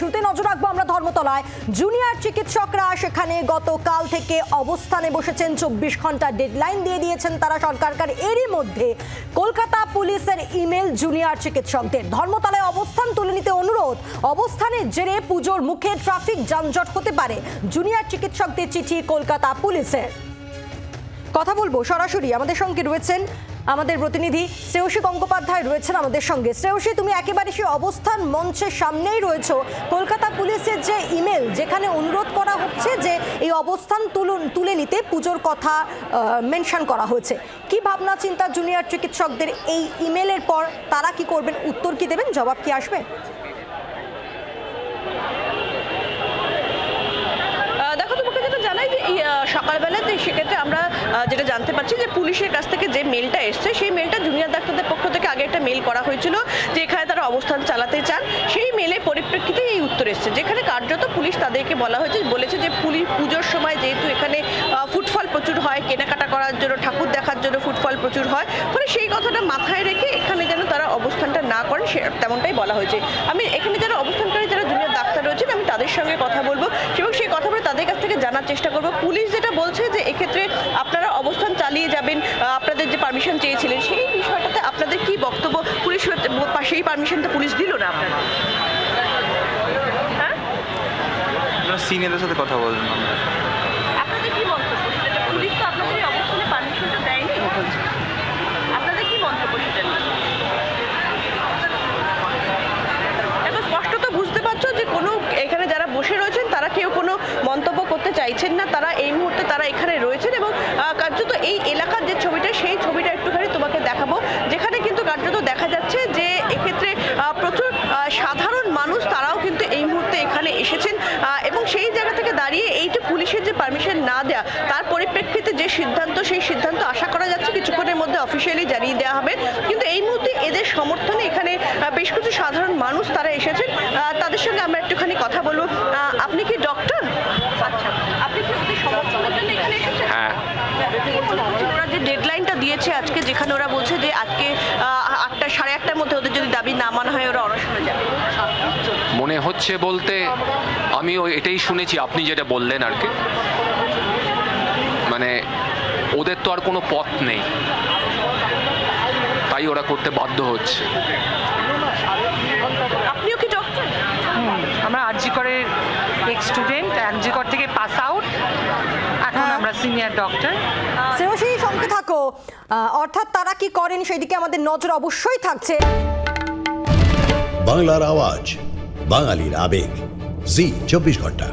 শুরুতে নজর রাখবো আমরা ধর্মতলায়। জুনিয়র চিকিৎসকরা সেখানে গতকাল থেকে অবস্থানে বসেছেন। 24 ঘন্টা ডেডলাইন দিয়ে দিয়েছেন তারা সরকারকে। এরই মধ্যে কলকাতা পুলিশের ইমেল জুনিয়র চিকিৎসকদের ধর্মতলায় অবস্থান তুলে নিতে অনুরোধ। অবস্থানের জেরে পুজোর মুখে ট্রাফিক যানজট হতে পারে, জুনিয়র চিকিৎসকদের চিঠি কলকাতা পুলিশের। কথা বলবো সরাসরি, আমাদের সঙ্গে রয়েছেন আমাদের প্রতিনিধি শ্রেয়সী গঙ্গোপাধ্যায় রয়েছেন আমাদের সঙ্গে। শ্রেয়সী, তুমি একেবারে সেই অবস্থান মঞ্চের সামনেই রয়েছো। কলকাতা পুলিশের যে ইমেল, যেখানে অনুরোধ করা হচ্ছে যে এই অবস্থান তুলে নিতে পুজোর কথা মেনশন করা হয়েছে, কি ভাবনা চিন্তা জুনিয়র চিকিৎসকদের এই ইমেলের পর? তারা কি করবেন? উত্তর কি দেবেন? জবাব কি আসবে? সকালবেলাতে সেক্ষেত্রে আমরা যেটা জানতে পারছি যে পুলিশের কাছ থেকে যে মেলটা এসছে, সেই মেলটা জুনিয়র ডাক্তারদের পক্ষ থেকে আগে একটা মেল করা হয়েছিল যে এখানে তারা অবস্থান চালাতে চান। সেই মেলের পরিপ্রেক্ষিতে এই উত্তর এসছে, যেখানে কার্যত পুলিশ তাদেরকে বলেছে যে পুজোর সময় যেহেতু এখানে ফুটফল প্রচুর হয়, কেনাকাটা করার জন্য, ঠাকুর দেখার জন্য ফুটফল প্রচুর হয়, ফলে সেই কথাটা মাথায় রেখে এখানে যেন তারা অবস্থানটা না করেন তেমনটাই বলা হয়েছে। আমি এখানে যারা অবস্থানকারী যারা জুনিয়র ডাক্তার রয়েছেন, আমি তাদের সঙ্গে কথা বলবো এবং সেই কথা বলে তাদের কাছ থেকে জানার চেষ্টা করবো পুলিশ যেটা বলছে যে এক্ষেত্রে আপনারা অবস্থান চালিয়ে যাবেন, আপনাদের যে পারমিশন চেয়েছিলেন সেই বিষয়টাতে আপনাদের কি বক্তব্য? পুলিশ সেই পারমিশনটা পুলিশ দিল না আপনারা? হ্যাঁ, সিনিয়রদের সাথে কথা বলবেন। আপনাদের কি মন্তব্য? পুলিশ তো আপনাদের এই অবস্থানে পারমিশনটা দেয়নি, আপনাদের কি মন্তব্য সেটা নিয়ে? এখন স্পষ্ট তো বুঝতে পারছো যে কোনো এখানে যারা বসে রয়েছেন তারা কেউ কোনো মন্তব্য করতে চাইছেন না। তারা এই মুহূর্তে তারা এখানে রয়েছেন এবং কার্যত এই এলাকার যে ছবিটা, সেই ছবিটা একটুখানি তোমাকে দেখাবো, যেখানে কিন্তু কার্যত দেখা যাচ্ছে যে এক্ষেত্রে প্রচুর সাধারণ মানুষ তারাও কিন্তু এই মুহূর্তে এখানে এসেছেন এবং সেই জায়গা থেকে দাঁড়িয়ে এই যে পুলিশের যে পারমিশন না দেয়া, তার পরিপ্রেক্ষিতে যে সিদ্ধান্ত, সেই সিদ্ধান্ত আশা করা যাচ্ছে কিছুক্ষণের মধ্যে অফিসিয়ালি জানিয়ে দেওয়া হবে। কিন্তু এই মুহূর্তে এদের সমর্থনে এখানে বেশ কিছু সাধারণ মানুষ তারা এসেছেন, তাদের সঙ্গে আমরা একটুখানি কথা বলবো। আপনি কি ডক্টর? আচ্ছা, আপনি কি ওদের সমর্থনের জন্য এখানে এসেছেন? হ্যাঁ। ওরা যে ডেডলাইনটা দিয়েছে আজকে, যেখানে ওরা বলছে যে আজকে 8টা সাড়ে 8টার মধ্যে ওদের যদি দাবি না মানা হয় ওরা অনশনে যাবে, মনে হচ্ছে বলতে আমি এটাই শুনেছি আপনি যেটা বললেন আর কি, মানে ওদের তো আর কোনো পথ নেই, তাই ওরা করতে বাধ্য হচ্ছে। আপনিও কি ডক্টর? আমরা আরজিকরের এক্স স্টুডেন্ট, আরজিকর থেকে পাস আউট, এখন আমরা সিনিয়র ডক্টর। শ্রেয়সী, সঙ্গে থাকো। অর্থাৎ তারা কি করেন সেই দিকে আমাদের নজর অবশ্যই থাকছে। বাংলার আওয়াজ, বাঙালির আবেগ, জি 24 ঘন্টা।